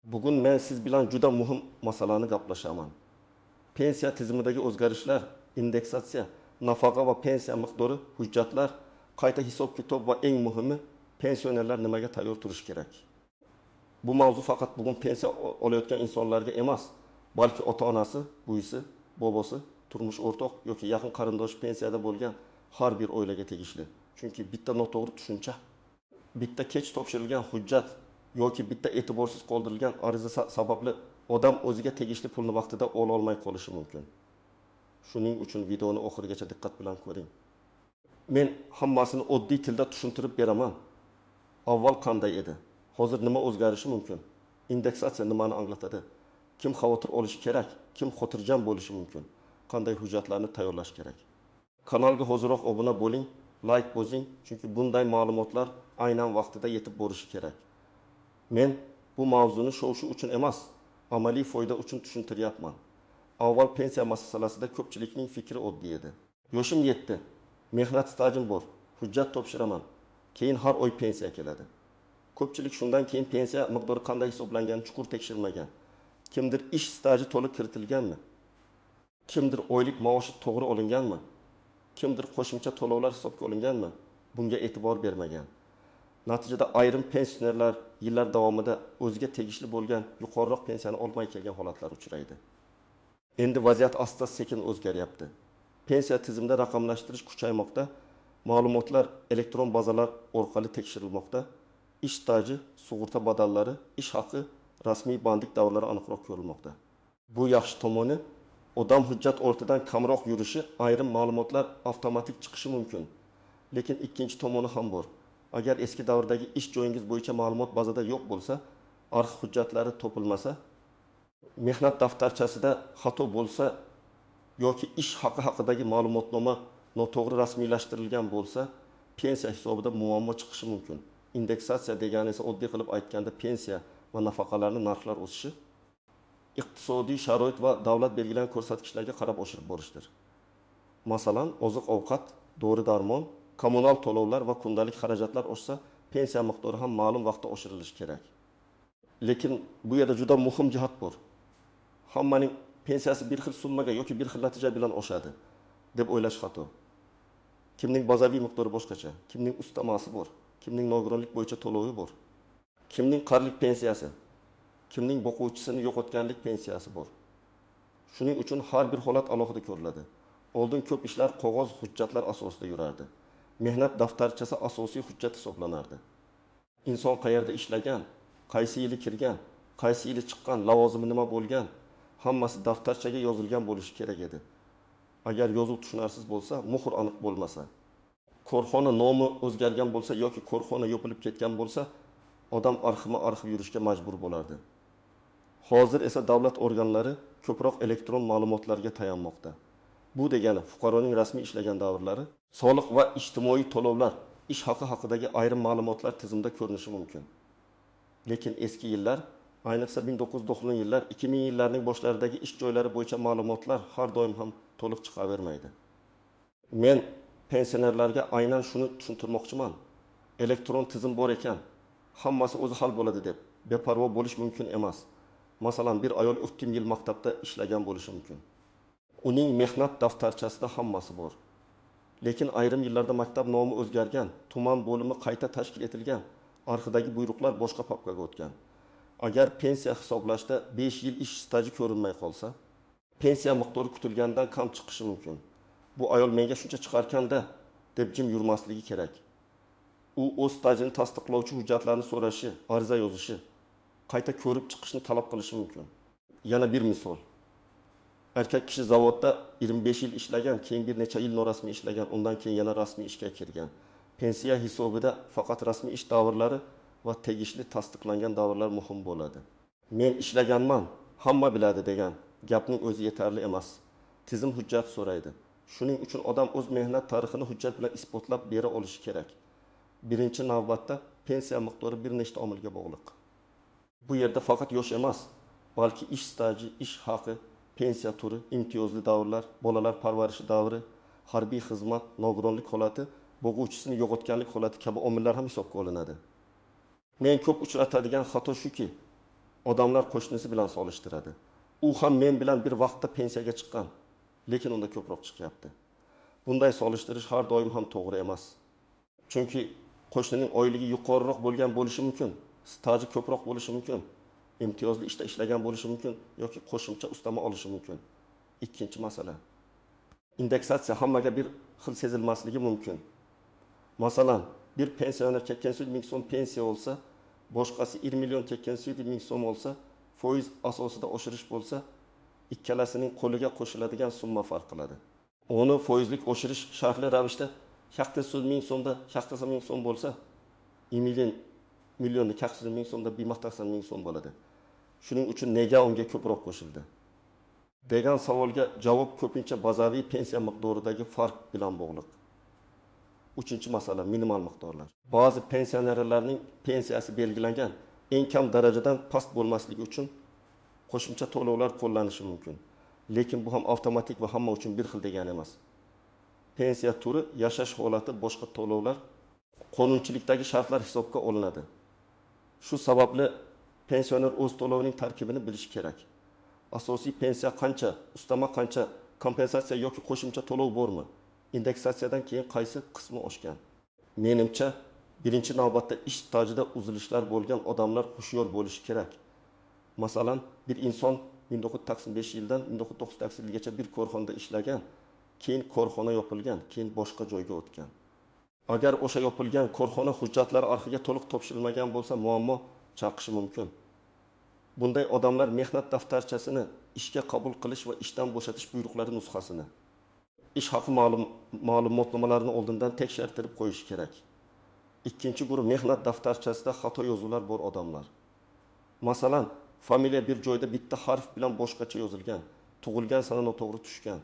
Bugun men siz bilan juda muhim masalani gaplashaman. Pensiya tizimidagi o'zgarishlar, indeksatsiya, nafaqa va pensiya miqdori, hujjatlar, qayta hisob-kitob va eng muhimi pensionerlar nimaga tayyor turishi kerak. Bu mavzu faqat bugun pensiya olayotgan insonlarga emas, balki ota-onasi, buvisi, bobosi, turmush o'rtoq yoki yaqin qarindosh pensiyada bo'lgan har bir oilaga tegishli. Chunki bitta noto'g'ri tushuncha, bitta kech topshirilgan hujjat yoki bitta e'tiborsiz qoldirilgan ariza sababli odam o'ziga tegishli pulni vaqtida ola olmay qolishi mumkin. Shuning uchun videoni oxirigacha diqqat bilan ko'ring. Men hammasini oddiy tilda tushuntirib beraman. Avval qanday edi? Hozir nima o'zgarishi mumkin? Indeksatsiya nimani anglatadi? Kim xavotir olishi kerak? Kim xotirjam bo'lishi mumkin? Qanday hujjatlarni tayyorlash kerak? Kanalga hoziroq obuna bo'ling, like bosing, chunki bunday ma'lumotlar aynan vaqtida yetib borishi kerak. Men bu mavzuni shu uchun emas, amaliy foyda uchun tushuntiryapman. Avval pensiya masalasida ko'pchilikning fikri oddiy edi. Yoshim yetdi, mehnat stajim bor, hujjat topshiraman. Keyin har oy pensiya keladi. Ko'pchilik shundan keyin pensiya miqdori qanday hisoblangani chuqur tekshirmagan. Kimdir ish staji to'liq kiritilganmi? Kimdir oylik maoshi to'g'ri olinganmi? Kimdir qo'shimcha to'lovlar hisobga olinganmi? Bunga e'tibor bermagan. Natijada ayrim pensionerlar yillar davomida o'ziga tegishli bo'lgan yuqoriroq pensiyani olmay kelgan holatlar uchraydi. Endi vaziyat asta-sekin o'zgaryapti. Pensiya tizimida raqamlashtirish kuchaymoqda, ma'lumotlar elektron bazalar orqali tekshirilmoqda, ish staji, sug'urta badallari, ish haqi, rasmiy bandlik davrlari aniqroq ko'rilmoqda. Bu yaxshi tomoni, odam hujjat ortidan kamroq yurishi, ayrim ma'lumotlar avtomatik chiqishi mumkin. Lekin ikkinchi tomoni ham bor. Agar eski davrdagi ish joyingiz bo'yicha ma'lumot bazada yo'q bo'lsa, arxiv hujjatlari topilmasa, mehnat daftarchasida xato bo'lsa yoki ish haqi haqidagi ma'lumotnoma noto'g'ri rasmiylashtirilgan bo'lsa, pensiya hisobida muammo chiqishi mumkin. Indeksatsiya degani esa oddiy qilib aytganda pensiya va nafaqalarning narxlar o'sishi, iqtisodiy sharoit va davlat belgilagan ko'rsatkichlarga qarab oshirib borishdir. Masalan, oziq-ovqat, dori-darmon, kommunal to'lovlar va kundalik xarajatlar oshsa, pensiya miqdori ham ma'lum vaqtda oshirilishi kerak. Lekin bu yerda juda muhim jihat bor. Hammaning pensiyasi bir xil summaga yoki bir xil natija bilan oshadi deb o'ylash xato. Kimning bazaviy miqdori boshqacha, kimning ustamasi bor, kimning nogironlik bo'yicha to'lovi bor, kimning qarlik pensiyasi, kimning boquvchisini yo'qotganlik pensiyasi bor. Shuning uchun har bir holat alohida ko'riladi. Oldin ko'p ishlar qog'oz hujjatlar asosida yurardi. Mehnat daftarchasi asosiy hujjat hisoblanardi. Inson qayerda ishlagan, qaysi yili kirgan, qaysi yili chiqqan, lavozimi nima bo'lgan, hammasi daftarchaga yozilgan bo'lishi kerak edi. Agar yozuv tushunarsiz bo'lsa, muhr aniq bo'lmasa, korxona nomi o'zgargan bo'lsa yoki korxona yopilib ketgan bo'lsa, odam arxiv yurishga majbur bo'lardi. Hozir esa davlat organlari ko'proq elektron ma'lumotlarga tayanmoqda. Bu degani fuqaroning rasmiy ishlagan davrlari, soliq va ijtimoiy to'lovlar, ish haqi haqidagi ayrim ma'lumotlar tizimda ko'rinishi mumkin. Lekin eski yillar, ayniqsa 1990 yillar, 2000 yillarning boshlaridagi ish joylari bo'yicha ma'lumotlar har doim ham to'liq chiqavermaydi. Men pensionerlarga aynan shuni tushuntirmoqchiman. Elektron tizim bor ekan, hammasi o'zi hal bo'ladi deb beparvo bo'lish mumkin emas. Masalan, bir ayol 30 yil maktabda ishlagan bo'lishi mumkin. Uning mehnat daftarchasida hammasi bor. Lekin ayrim yillarda maktab nomi o'zgargan, tuman bo'limi qayta tashkil etilgan, arxivdagi buyruqlar boshqa papkaga o'tgan. Agar pensiya hisoblashda 5 yil ish staji ko'rinmay qolsa, pensiya miqdori kutilgandan kam chiqishi mumkin. Bu ayol menga shuncha chiqarganda deb jim yurmasligi kerak. U o'z stajini tasdiqlovchi hujjatlarni so'rashi, ariza yozishi, qayta ko'rib chiqishni talab qilishi mumkin. Yana bir misol. Erkak kishi zavodda 25 yil ishlagan, keyin bir necha yil norasmiy ishlagan, undan keyin yana rasmiy ishga kirgan. Pensiya hisobida faqat rasmiy ish davrlari va tegishli tasdiqlangan davrlar muhim bo'ladi. Men ishlaganman, hamma biladi degan gapning o'zi yetarli emas. Tizim hujjat so'raydi. Shuning uchun odam o'z mehnat tarixini hujjat bilan isbotlab bera olishi kerak. Birinchi navbatda pensiya miqdori bir nechta omilga bog'liq. Bu yerda faqat yosh emas, balki ish staji, ish haqi, pensiya turi, imtiyozli davrlar, bolalar parvarishi davri, harbiy xizmat, nogironlik holati, boquvchisini yo'qotganlik holati kabi omillar ham hisobga olinadi. Men ko'p uchratadigan xato shuki, Odamlar qo'shnisi bilan solishtiradi. U ham men bilan bir vaqtda pensiyaga chiqqan, lekin unda ko'proq chiqyapti. Bunday solishtirish har doim ham to'g'ri emas. Chunki qo'shnining oyligi yuqoriroq bo'lgan bo'lishi mumkin, staji ko'proq bo'lishi mumkin, imtiyozli ishda ishlagan bo'lishi mumkin yoki qo'shimcha ustama olishi mumkin. Ikkinchi masala. Indeksatsiya hammaga bir xil sezilmasligi mumkin. Masalan, bir pensioner 80 ming so'm pensiya olsa, boshqasi 20 million 80 ming so'm olsa, foiz asosida oshirish bo'lsa, ikkalasining qo'liga qo'shiladigan summa farq qiladi. Onu foizlik oshirish shartli ravishda 100 ming so'mda 100 ming so'm bo'lsa, 20 millionni 100 ming so'mda 180 ming so'm bo'ladi. Shuning uchun nega unga ko'proq qo'shildi? Degan savolga javob ko'pincha bazaviy pensiya miqdoridagi farq bilan bog'liq. Uchinchi masala minimal miqdorlar. Ba'zi pensionerlarning pensiyasi belgilangan eng kam darajadan past bo'lmasligi uchun qo'shimcha to'lovlar qo'llanishi mumkin. Lekin bu ham avtomatik va hamma uchun bir xil degani emas. Pensiya turi, yashash holati, boshqa to'lovlar qonunchilikdagi shartlar hisobga olinadi. Shu sababli pensioner o'z to'lovining tarkibini bilishi kerak. Asosiy pensiya qancha, ustama qancha, kompensatsiya yoki qo'shimcha to'lov bormi? Indeksatsiyadan keyin qaysi qismi oshgan? Menimcha, birinchi navbatda ish stajida uzilishlar bo'lgan odamlar hushyor bo'lishi kerak. Masalan, bir inson 1995 yildan 1998 yilgacha bir korxonada ishlagan, keyin korxona yopilgan, keyin boshqa joyga o'tgan. Agar o'sha yopilgan korxona hujjatlari arxiga to'liq topshirilmagan bo'lsa, muammo chaqishi mumkin. Bunday odamlar mehnat daftarchasini, ishga qabul qilish va ishdan bo'shatish buyruqlari nusxasini, ish haqi ma'lumotnomalarini oldindan tekshirtirib qo'yish kerak. Ikkinchi guruh mehnat daftarchasida xato yozuvlar bor odamlar. Masalan, familiya bir joyda bitta harf bilan boshqacha yozilgan, tug'ilgan sana noto'g'ri tushgan.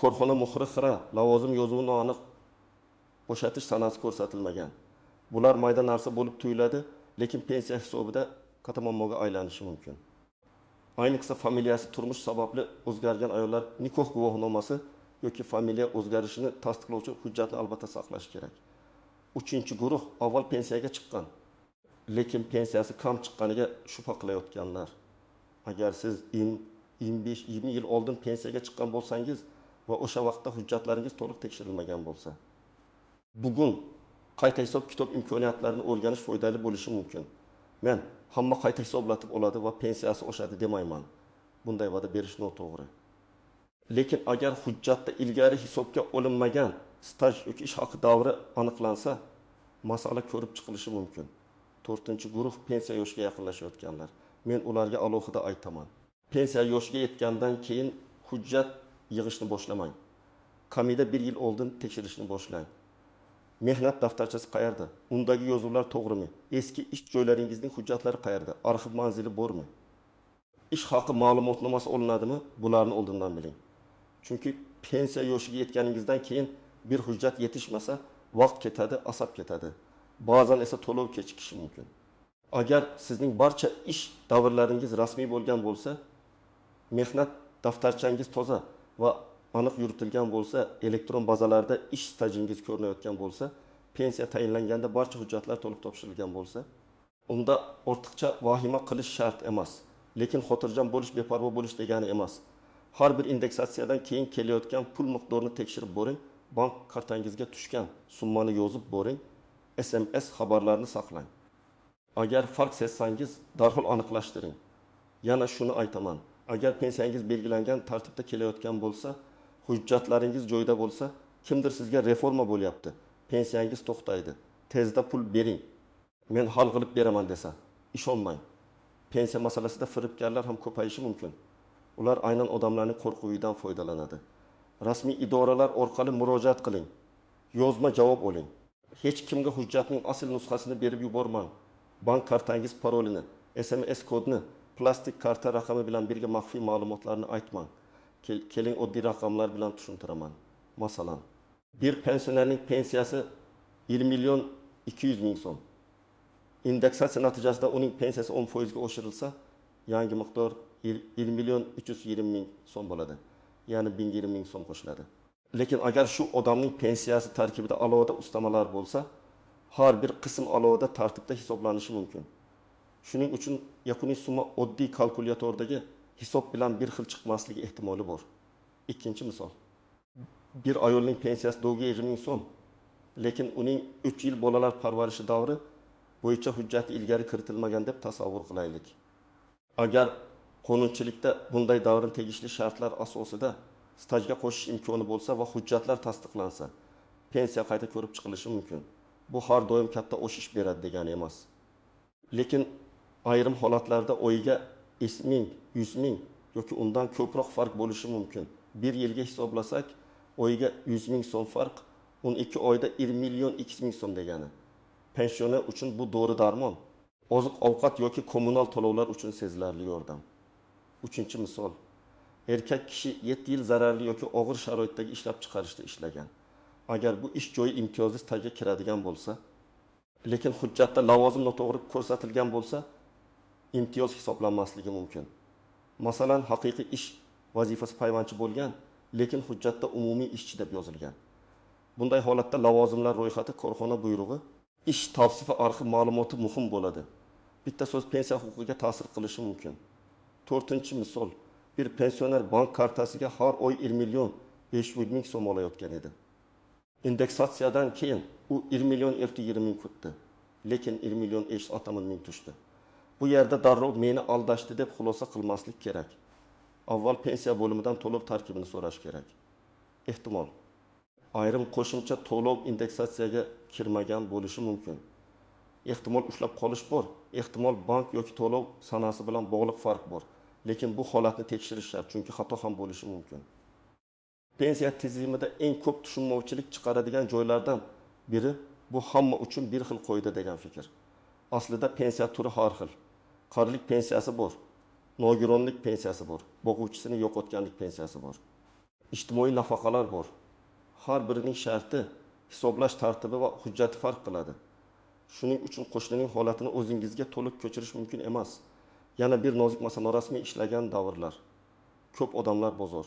Korxona muhri xira, lavozim yozuvi noaniq, bo'shatish sanasi ko'rsatilmagan. Bular mayda narsa bo'lib tuyuladi, lekin pensiya hisobida katamommoga aylanishi mumkin. Ayniqsa familiyasi turmush sababli o'zgargan ayollar nikoh guvohnomasi yoki familiya o'zgarishini tasdiqlovchi hujjatni albatta saqlash kerak. Uchinchi guruh avval pensiyaga chiqqan, lekin pensiyasi kam chiqqaniga shubha qilayotganlar. Agar siz 25-20 yil oldin pensiyaga chiqqan bo'lsangiz va o'sha vaqtda hujjatlaringiz to'liq tekshirilmagan bo'lsa, bugun qayta hisob kitob imkoniyatlarini o'rganish foydali bo'lishi mumkin. Men hamma qayta hisoblatib oladi va pensiyasi oshadi demayman. Bunday va'da berish noto'g'ri. Lekin agar hujjatda ilgari hisobga olinmagan staj yoki ish haqi davri aniqlansa, masala ko'rib chiqilishi mumkin. 4-guruh pensiya yoshiga yaqinlashayotganlar. Men ularga alohida aytaman. Pensiya yoshiga yetgandan keyin hujjat yig'ishni boshlamang. Kamida 1 yil oldin tekshirishni boshlang. Mehnat daftarchasi qayerda? Undagi yozuvlar to'g'rimi? Eski ish joylaringizning hujjatlari qayerda? Arxiv manzili bormi? Ish haqi ma'lumotnomasi olinadimi? Bularni oldindan biling. Chunki pensiya yoshiga yetganingizdan keyin bir hujjat yetishmasa, vaqt ketadi, asab ketadi. Ba'zan esa to'lov kechikishi mumkin. Agar sizning barcha ish davrlaringiz rasmiy bo'lgan bo'lsa, mehnat daftarchangiz toza va aniq yuritilgan bo'lsa, elektron bazalarda ish stajingiz ko'rinayotgan bo'lsa, pensiya tayinlanganda barcha hujjatlar to'liq topshirilgan bo'lsa, unda ortiqcha vahima qilish shart emas. Lekin xotirjam bo'lish, beparvo bo'lish degani emas. Har bir indeksatsiyadan keyin kelayotgan pul miqdorini tekshirib boring, bank kartangizga tushgan summani yozib boring, SMS xabarlarini saqlang. Agar farq sezsangiz, darhol aniqlashtiring. Yana shuni aytaman. Agar pensiyangiz belgilangan tartibda kelayotgan bo'lsa, hujjatlaringiz joyida bo'lsa, kimdir sizga reforma bo'lyapti, pensiyangiz to'xtaydi, tezda pul bering, men hal qilib beraman desa, ishonmang. Pensiya masalasida firibgarlar ham ko'payishi mumkin. Ular aynan odamlarning qo'rquvidan foydalanadi. Rasmiy idoralar orqali murojaat qiling. Yozma javob oling. Hech kimga hujjatning asl nusxasini berib yubormang. Bank kartangiz parolini, SMS kodini, plastik karta raqami bilan birga maxfiy ma'lumotlarni aytmang. Keling oddiy raqamlar bilan tushuntiraman. Masalan, bir pensionerning pensiyasi 20 million 200 ming so'm. Indeksatsiya natijasida uning pensiyasi 10% ga oshirilsa, yangi miqdor 20 million 320 ming so'm bo'ladi. Ya'ni 1020 ming so'm qo'shiladi. Lekin agar shu odamning pensiyasi tarkibida alohida ustamalar bo'lsa, har bir qism alohida tartibda hisoblanishi mumkin. Shuning uchun yakuniy summa oddiy kalkulyatorda hisob bilan bir xil chiqmasligi ehtimoli bor. Ikkinchi misol. Bir ayolning pensiyasi 920 ming so'm, lekin uning 3 yil bolalar parvarishi davri bo'yicha hujjati ilgari kiritilmagan deb tasavvur qilaylik. Agar qonunchilikda bunday davrning tegishli shartlar asosida stajga qo'shish imkoni bo'lsa va hujjatlar tasdiqlansa, pensiya qayta ko'rib chiqilishi mumkin. Bu har doim katta o'sish beradi degani emas. Lekin ayrim holatlarda oyiga 50 ming, 100 ming yoki undan ko'proq farq bo'lishi mumkin. Bir yilga hisoblasak, oyiga 100 ming so'm farq, 12 oyda 1 million 200 ming so'm degani. Pensioner uchun bu dori darmon. Oziq-ovqat yoki kommunal to'lovlar uchun sezilarli yordam. Uchinchi misol. Erkak kishi 7 yil zararli yoki og'ir sharoitdagi ishlab chiqarishda ishlagan. Agar bu ish joyi imtiyozli stajga kiradigan bo'lsa, lekin hujjatda lavozim noto'g'ri ko'rsatilgan bo'lsa, imtiyoz hisoblanmasligi mumkin. Masalan, haqiqiy ish vazifasi payvandchi bo'lgan, lekin hujjatda umumiy ishchi deb yozilgan. Bunday holatda lavozimlar ro'yxati, korxona buyrug'i, ish tavsifi arxiv ma'lumoti muhim bo'ladi. Bitta so'z pensiya huquqiga ta'sir qilishi mumkin. To'rtinchi misol. Bir pensioner bank kartasiga har oy 1 million 500 ming so'm olayotgan edi. Indeksatsiyadan keyin u 1 million 20 ming ketdi. Lekin 1 million 60 ming tushdi. Bu yerda darrov meni aldashdi deb xulosa qilmaslik kerak. Avval pensiya bo'limidan to'lov tarkibini so'rash kerak. Ehtimol ayrim qo'shimcha to'lov indeksatsiyaga kirmagan bo'lishi mumkin. Ehtimol ushlab qolish bor. Ehtimol bank yoki to'lov sanasi bilan bog'liq farq bor. Lekin bu holatni tekshirish shart, chunki xato ham bo'lishi mumkin. Pensiya tizimida eng ko'p tushunmovchilik chiqaradigan joylardan biri bu hamma uchun bir xil qo'ydi degan fikr. Aslida pensiya turi har xil. Qarilik pensiyasi bor, nogironlik pensiyasi bor, boquvchisini yo'qotganlik pensiyasi bor. Ijtimoiy nafaqalar bor. Har birining sharti, hisoblash tartibi va hujjati farq qiladi. Shuning uchun qo'shnining holatini o'zingizga to'liq ko'chirish mumkin emas. Yana bir nozik masala rasmiy ishlagan davrlar. Ko'p odamlar bozor,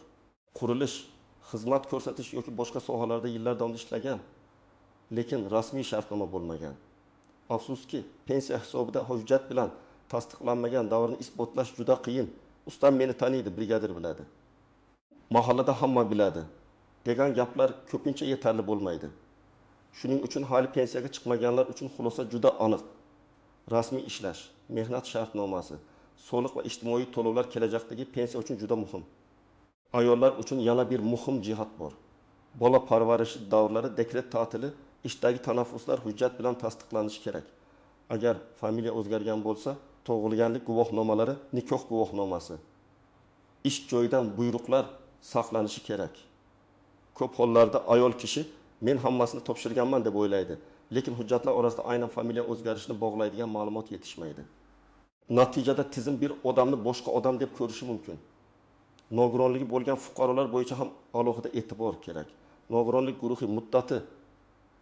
qurilish, xizmat ko'rsatish yoki boshqa sohalarda yillar davomida ishlagan, lekin rasmiy shartnoma bo'lmagan. Afsuski, pensiya hisobida hujjat bilan tasdiqlanmagan davrni isbotlash juda qiyin. Ustam meni taniydi, brigadir biladi. Mahallada hamma biladi degan gaplar ko'pincha yetarli bo'lmaydi. Shuning uchun hali pensiyaga chiqmaganlar uchun xulosa juda aniq. Rasmiy ishlash, mehnat shartnomasi, soliq va ijtimoiy to'lovlar kelajakdagi pensiya uchun juda muhim. Ayollar uchun yana bir muhim jihat bor. Bola parvarishi davrlari dekret ta'tili, ishdagi tanaffuslar hujjat bilan tasdiqlanishi kerak. Agar familiya o'zgargan bo'lsa, tug'ilganlik guvohnomalari, nikoh guvohnomasi, ish joyidan buyruqlar saqlanishi kerak. Ko'p hollarda ayol kishi men hammasini topshirganman deb o'ylaydi, lekin hujjatlar orasida aynan familiya o'zgarishini bog'laydigan ma'lumot yetishmaydi. Natijada tizim bir odamni boshqa odam deb ko'rishi mumkin. Nogironligi bo'lgan fuqarolar bo'yicha ham alohida e'tibor kerak. Nogironlik guruhi muddati,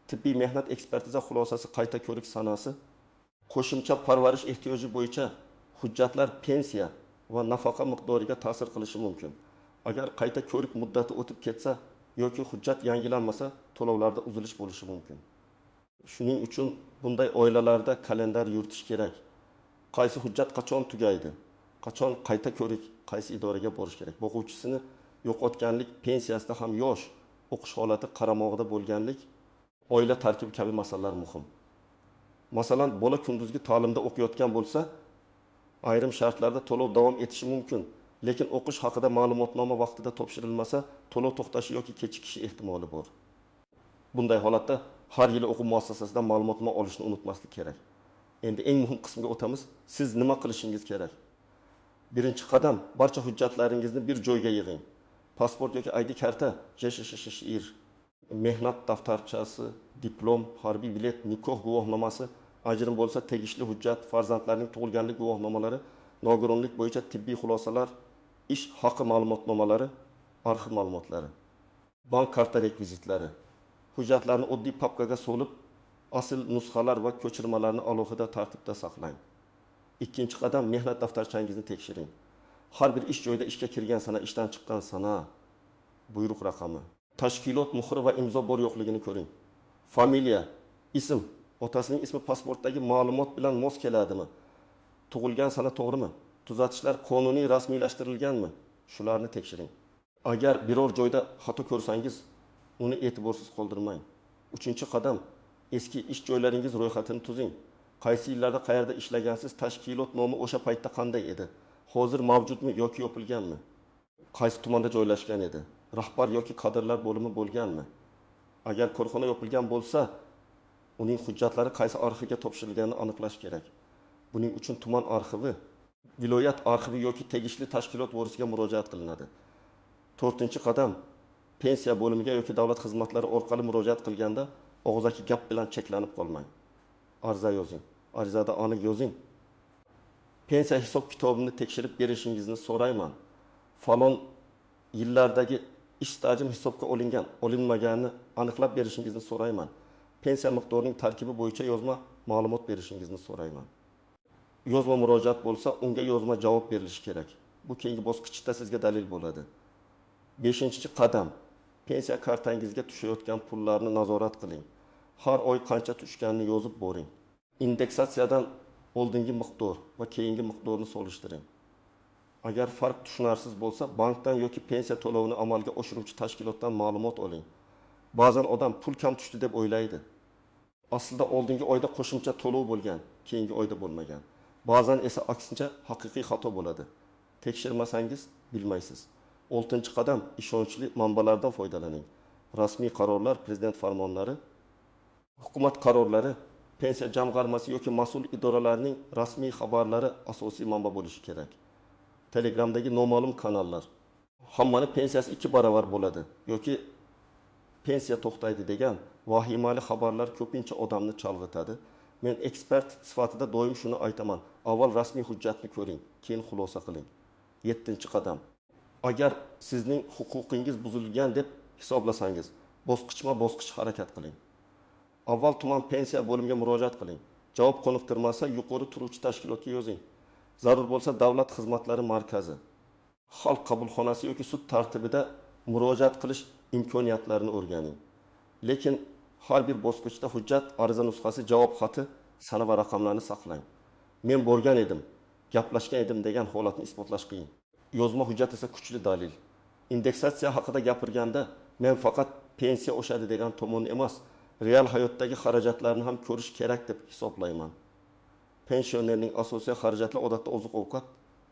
tibbiy mehnat ekspertiza xulosasi, qayta ko'rik sanasi, qo'shimcha parvarish ehtiyoji bo'yicha hujjatlar pensiya va nafaqa miqdoriga ta'sir qilishi mumkin. Agar qayta ko'rik muddati o'tib ketsa yoki hujjat yangilanmasa, to'lovlarda uzilish bo'lishi mumkin. Shuning uchun bunday oilalarda kalendar yuritish kerak. Qaysi hujjat qachon tugaydi? Qachon qayta ko'rik, qaysi idoraga borish kerak? Boquvchisini yo'qotganlik pensiyasida ham yosh, o'qish holati qaramog'ida bo'lganlik, oila tarkibi kabi masalalar muhim. Masalan, bola kunduzgi ta'limda o'qiyotgan bo'lsa, ayrim shartlarda to'lov davom etishi mumkin, lekin o'qish haqida ma'lumotnoma vaqtida topshirilmasa, to'lov to'xtashi yoki kechikishi ehtimoli bor. Bunday holatda har yili o'quv muassasasidan ma'lumotnoma olishni unutmaslik kerak. Endi eng muhim qismga o'tamiz. Siz nima qilishingiz kerak? Birinchi qadam, barcha hujjatlaringizni bir joyga yig'ing. Pasport yoki ID karta, JSHSHIR, mehnat daftarchasi, diplom, harbiy bilet, nikoh guvohnomasi, ajrim bo'lsa tegishli hujjat, farzandlarning tug'ilganlik guvohnomalari, nogironlik bo'yicha tibbiy xulosalar, ish haqi ma'lumotnomalari, arxiv ma'lumotlari, bank karta rekvizitlari. Hujjatlarni oddiy papkaga solib, asl nusxalar va ko'chirmalarni alohida tartibda saqlang. Ikkinchi qadam, mehnat daftarchangizni tekshiring. Har bir ish joyida ishga kirgan sana, ishdan chiqqan sana, buyruq raqami, tashkilot muhri va imzo bor yo'qligini ko'ring. Familiya, ism, otasining ismi pasportdagi ma'lumot bilan mos keladimi? Tug'ilgan sana to'g'rimi? Tuzatishlar qonuniy rasmiylashtirilganmi? Shularni tekshiring. Agar biror joyda xato ko'rsangiz, uni e'tiborsiz qoldirmang. 3-qadam, eski ish joylaringiz ro'yxatini tuzing. Qaysi yillarda qayerda ishlagansiz, tashkilot nomi o'sha paytda qanday edi? Hozir mavjudmi yoki yopilganmi? Qaysi tumanda joylashgan edi? Rahbar yoki kadrlar bo'limi bo'lganmi? Agar korxona yopilgan bo'lsa, uning hujjatlari qaysi arxivga topshirilganini aniqlash kerak. Buning uchun tuman arxivi, viloyat arxivi yoki tegishli tashkilot o'risiga murojaat qilinadi. 4-qadam, pensiya bo'limiga yoki davlat xizmatlari orqali murojaat qilganda og'zaki gap bilan cheklanib qolmang. Ariza yozing. Arizada aniq yozing. Pensiya hisob kitobini tekshirib berishingizni so'rayman. Falon yillardagi ish stajim hisobga olingan, olinmaganini aniqlab berishingizni so'rayman. Pensiya miqdorining tarkibi bo'yicha yozma ma'lumot berishingizni so'rayman. Yozma murojaat bo'lsa, unga yozma javob berilishi kerak. Bu keyingi bosqichda sizga dalil bo'ladi. 5-qadam, pensiya kartangizga tushayotgan pullarni nazorat qiling. Har oy qancha tushganini yozib boring. Indeksatsiyadan oldingi miqdor va keyingi miqdorni solishtiring. Agar farq tushunarsiz bo'lsa, bankdan yoki pensiya to'lovini amalga oshiruvchi tashkilotdan ma'lumot oling. Ba'zan odam pul kam tushdi deb o'ylaydi. Aslida oldingi oyda qo'shimcha to'lov bo'lgan, keyingi oyda bo'lmagan. Ba'zan esa aksincha haqiqiy xato bo'ladi. Tekshirmasangiz bilmaysiz. 6-qadam, ishonchli manbalardan foydalaning. Rasmiy qarorlar, prezident farmonlari, hukumat qarorlari, pensiya jamg'armasi yoki mas'ul idoralarning rasmiy xabarlari asosiy manba bo'lishi kerak. Telegramdagi noma'lum kanallar, hammani pensiyasi 2 barobar bo'ladi yoki pensiya to'xtaydi degan vahimali xabarlar ko'pincha odamni chalg'itadi. Men ekspert sifatida doim shuni aytaman. Avval rasmiy hujjatni ko'ring, keyin xulosa qiling. 7-qadam. Agar sizning huquqingiz buzilgan deb hisoblasangiz, bosqichma-bosqich harakat qiling. Avval tuman pensiya bo'limiga murojaat qiling. Javob qoniqtirmasa, yuqori turuvchi tashkilotga yozing. Zarur bo'lsa, davlat xizmatlari markazi, xalq qabulxonasi yoki sud tartibida murojaat qilish imkoniyatlarini o'rganing. Lekin har bir bosqichda hujjat, ariza nusxasi, javob xati, sana va raqamlarni saqlang. Men borgan edim, gaplashgan edim degan holatni isbotlash qiyin. Yozma hujjat esa kuchli dalil. Indeksatsiya haqida gapirganda men faqat pensiya oshadi degan tomonni emas, real hayotdagi xarajatlarni ham ko'rish kerak deb hisoblayman. Pensionerning asosiy xarajatlari odatda oziq-ovqat,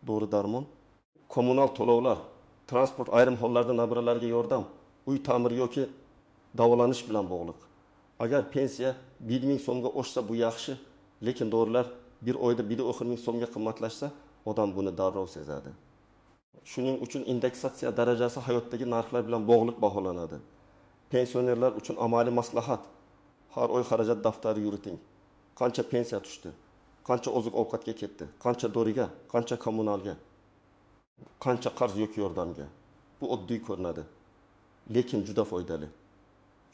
dori-darmon, kommunal to'lovlar, transport, ayrim hollarda nabiralarga yordam, uy ta'miri yoki davolanish bilan bog'liq. Agar pensiya 1000 so'mga oshsa bu yaxshi, lekin dorilar bir oyda 1000 so'mga qimmatlashsa, odam buni darrov sezadi. Shuning uchun indeksatsiya darajasi hayotdagi narxlar bilan bog'liq baholanadi. Pensionerlar uchun amaliy maslahat: har oy xarajat daftari yuriting. Qancha pensiya tushdi? Qancha oziq-ovqatga ketdi? Qancha doriga? Qancha kommunalga? Qancha qarz yoki yordamga? Bu oddiy ko'rinadi, lekin juda foydali.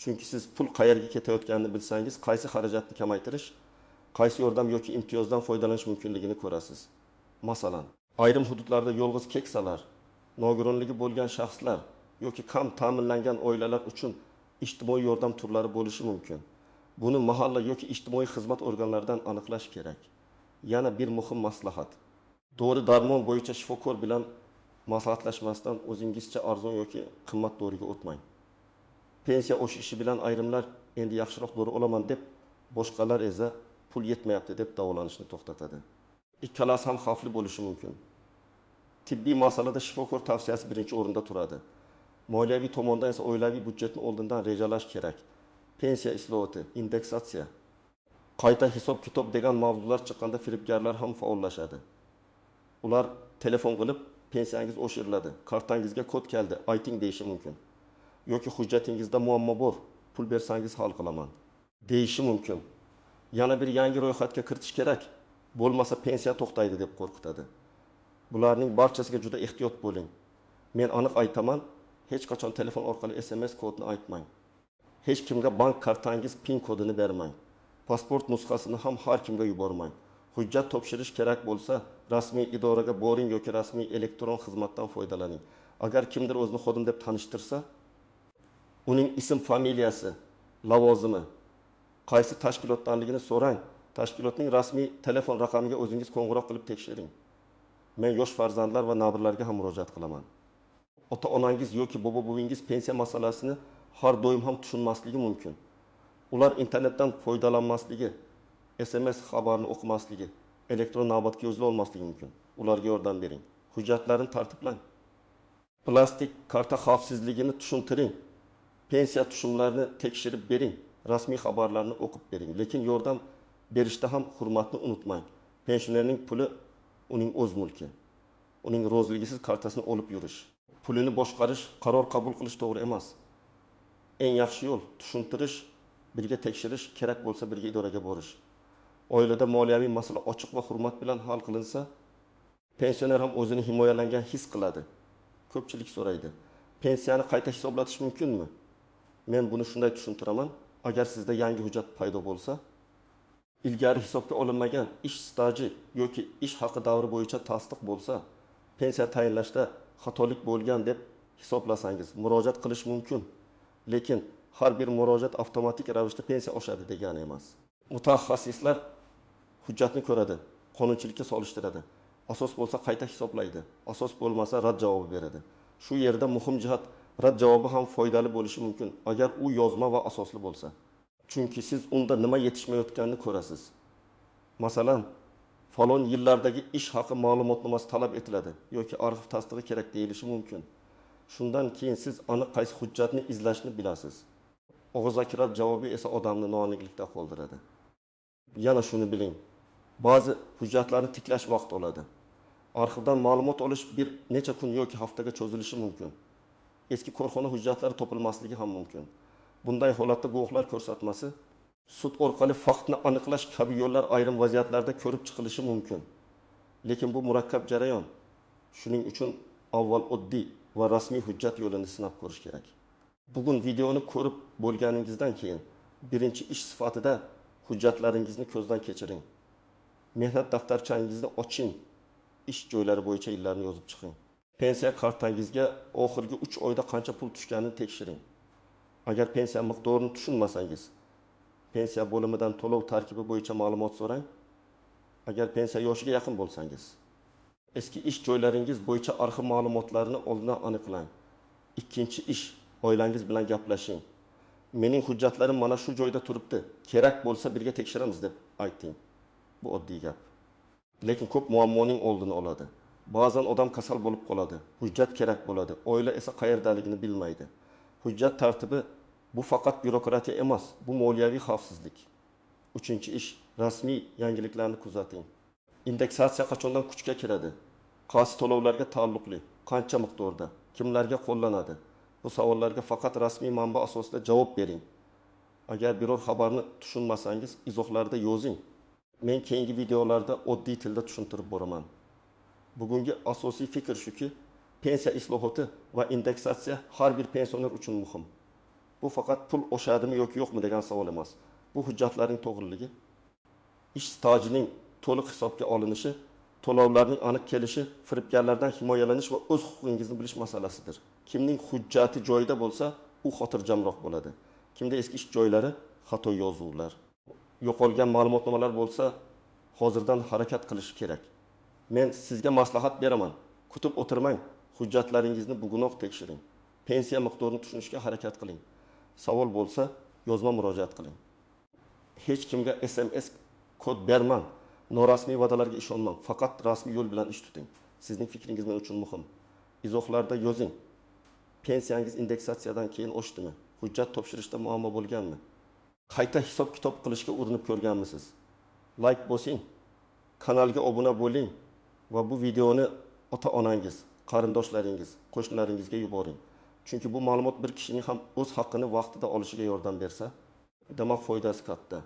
Chunki siz pul qayerga ketayotganini bilsangiz, qaysi xarajatni kamaytirish, qaysi yordam yoki imtiyozdan foydalanish mumkinligini ko'rasiz. Masalan, ayrim hududlarda yolg'iz keksalar, nogironligi bo'lgan shaxslar yoki kam ta'minlangan oilalar uchun ijtimoiy yordam turlari bo'lishi mumkin. Buni mahalla yoki ijtimoiy xizmat organlaridan aniqlash kerak. Yana bir muhim maslahat: dori-darmon bo'yicha shifokor bilan maslahatlashmasdan o'zingizcha arzon yoki qimmat doriga o'tmang. Pensiya oshishi bilan ayrimlar endi yaxshiroq dori olaman deb, boshqalar esa pul yetmayapti deb davolanishni to'xtatadi. Ikkalasi ham xavfli bo'lishi mumkin. Tibbiy masalada shifokor tavsiyasi birinchi o'rinda turadi. Moliyaviy tomondan esa oilaviy budjetni oldindan rejalash kerak. Pensiya islohoti, indeksatsiya, qayta hisob-kitob degan mavzular chiqqanda firibgarlar ham faollashadi. Ular telefon qilib, pensiyangiz oshiriladi, kartangizga kod keldi, ayting deyishi mumkin. Yoki hujjatingizda muammo bor, pul bersangiz hal qilaman deyishi mumkin. Yana bir yangi ro'yxatga kiritish kerak, bo'lmasa pensiya to'xtaydi deb qo'rqitadi. Bularning barchasiga juda ehtiyot bo'ling. Men aniq aytaman, hech qachon telefon orqali SMS kodini aytmang. Hech kimga bank kartangiz PIN kodini bermang. Pasport nusxasini ham har kimga yubormang. Hujjat topshirish kerak bo'lsa, rasmiy idoraga boring yoki rasmiy elektron xizmatdan foydalaning. Agar kimdir o'zini xodim deb tanishtirsa, uning ism, familiyasi, lavozimi, qaysi tashkilotdanligini so'rang Tashkilotning rasmiy telefon raqamiga o'zingiz qo'ng'iroq qilib tekshiring. Men yosh farzandlar va nabirlarga ham murojaat qilaman. Ota-onangiz yoki bobo-buvingiz pensiya masalasini har doim ham tushunmasligi mumkin. Ular internetdan foydalanmasligi, SMS xabarini o'qimasligi, elektron navbatga yozila olmasligi mumkin. Ularga yordam bering. Hujjatlarini tartiblang. Plastik karta xavfsizligini tushuntiring. Pensiya tushumlarini tekshirib bering. Rasmiy xabarlarni o'qib bering. Lekin yordam berishda ham hurmatni unutmang. Pensionerning puli uning o'z mulki. Uning rozligisiz kartasini olib yurish, pulini boshqarish, qaror qabul qilish to'g'ri emas. Eng yaxshi yo'l tushuntirish, birga tekshirish, kerak bo'lsa birga idoraga borish. Oilada moliyaviy masala ochiq va hurmat bilan hal qilinsa, pensioner ham o'zini himoyalangan his qiladi. Ko'pchilik so'raydi, pensiyani qayta hisoblatish mumkinmi? Men buni shunday tushuntiraman. Agar sizda yangi hujjat paydo bo'lsa, ilgari hisobga olinmagan ish staji yoki ish haqi davri bo'yicha tasdiq bo'lsa, pensiya tayinlashda xatolik bo'lgan deb hisoblasangiz murojaat qilish mumkin. Lekin har bir murojaat avtomatik ravishda pensiya oshadi degani emas. Mutaxassislar hujjatni ko'radi, qonunchilikka solishtiradi. Asos bo'lsa qayta hisoblaydi, asos bo'lmasa rad javobi beradi. Shu yerda muhim jihat, rad javobi ham foydali bo'lishi mumkin agar u yozma va asosli bo'lsa. Chunki siz unda nima yetishmayotganini ko'rasiz. Masalan, falon yillardagi ish haqi ma'lumotnomasi talab etiladi yoki arxiv tasdig'i kerak deyilishi mumkin. Shundan keyin siz aniq qaysi hujjatni izlashni bilasiz. Og'zaki rad javobi esa odamni noaniqlikda qoldiradi. Yana shuni biling. Ba'zi hujjatlarni tiklash vaqt oladi. Arxivdan ma'lumot olish bir necha kun yoki haftaga cho'zilishi mumkin. Eski korxona hujjatlari topilmasligi ham mumkin. Bunday holatda guvohlar ko'rsatmasi, sud orqali faktni aniqlash kabi yo'llar ayrim vaziyatlarda ko'rib chiqilishi mumkin. Lekin bu murakkab jarayon. Shuning uchun avval oddiy va rasmiy hujjat yo'lini sinab ko'rish kerak. Bugun videoni ko'rib bo'lganingizdan keyin birinchi ish sifatida hujjatlaringizni ko'zdan kechiring. Mehnat daftarchangizni oching. Ish joylari bo'yicha yillarni yozib chiqing. Pensiya kartangizga oxirgi 3 oyda qancha pul tushganini tekshiring. Agar pensiya miqdorini tushunmasangiz, pensiya bo'limidan to'lov tarkibi bo'yicha ma'lumot so'rang. Agar pensiya yoshiga yaqin bo'lsangiz, eski ish joylaringiz bo'yicha arxiv ma'lumotlarini oldindan aniqlang. Ikkinchi ish, oilangiz bilan gaplashing. Mening hujjatlarim mana shu joyda turibdi. Kerak bo'lsa birga tekshiramiz deb ayting. Bu oddiy gap. Lekin ko'p muammoning oldini oladi. Ba'zan odam kasal bo'lib qoladi, hujjat kerak bo'ladi, oila esa qayerdaligini bilmaydi. Hujjat tartibi bu faqat byurokratiya emas, bu moliyaviy xavfsizlik. Uchinchi ish, rasmiy yangiliklarni kuzating. Indeksatsiya qachondan kuchga kiradi? Qaysi to'lovlarga taalluqli? Qancha miqdorda? Kimlarga qo'llanadi? Bu savollarga faqat rasmiy manba asosida javob bering. Agar biror xabarni tushunmasangiz, izohlarda yozing. Men keyingi videolarda oddiy tilda tushuntirib boraman. Bugungi asosiy fikr shuki, pensiya islohoti va indeksatsiya har bir pensioner uchun muhim. Bu faqat pul oshadimi yoki yo'qmi degan savol emas. Bu hujjatlarning to'g'riligi, ish stajining to'liq hisobga olinishi, to'lovlarning aniq kelishi, firibgarlardan himoyalanish va o'z huquqingizni bilish masalasidir. Kimning hujjati joyida bo'lsa, u xotirjamroq bo'ladi. Kimda eski ish joylari, xato yozuvlar, yo'qolgan ma'lumotnomalar bo'lsa, hozirdan harakat qilish kerak. Men sizga maslahat beraman. Kutib o'tirmang. Hujjatlaringizni bugunoq tekshiring. Pensiya miqdorini tushunishga harakat qiling. Savol bo'lsa, yozma murojaat qiling. Hech kimga SMS kod bermang. Norasmiy va'dalarga ishonmang. Faqat rasmiy yo'l bilan ish tuting. Sizning fikringiz men uchun muhim. Izohlarda yozing. Pensiyangiz indeksatsiyadan keyin oshdimi? Hujjat topshirishda muammo bo'lganmi? Qayta hisob-kitob qilishga urinib ko'rganmisiz? Like bosing. Kanalga obuna bo'ling va bu videoni ota-onangiz, qarindoshlaringiz, qo'shnilaringizga yuboring. Chunki bu ma'lumot bir kishining ham o'z haqqini vaqtida olishiga yordam bersa, demak foydasi katta.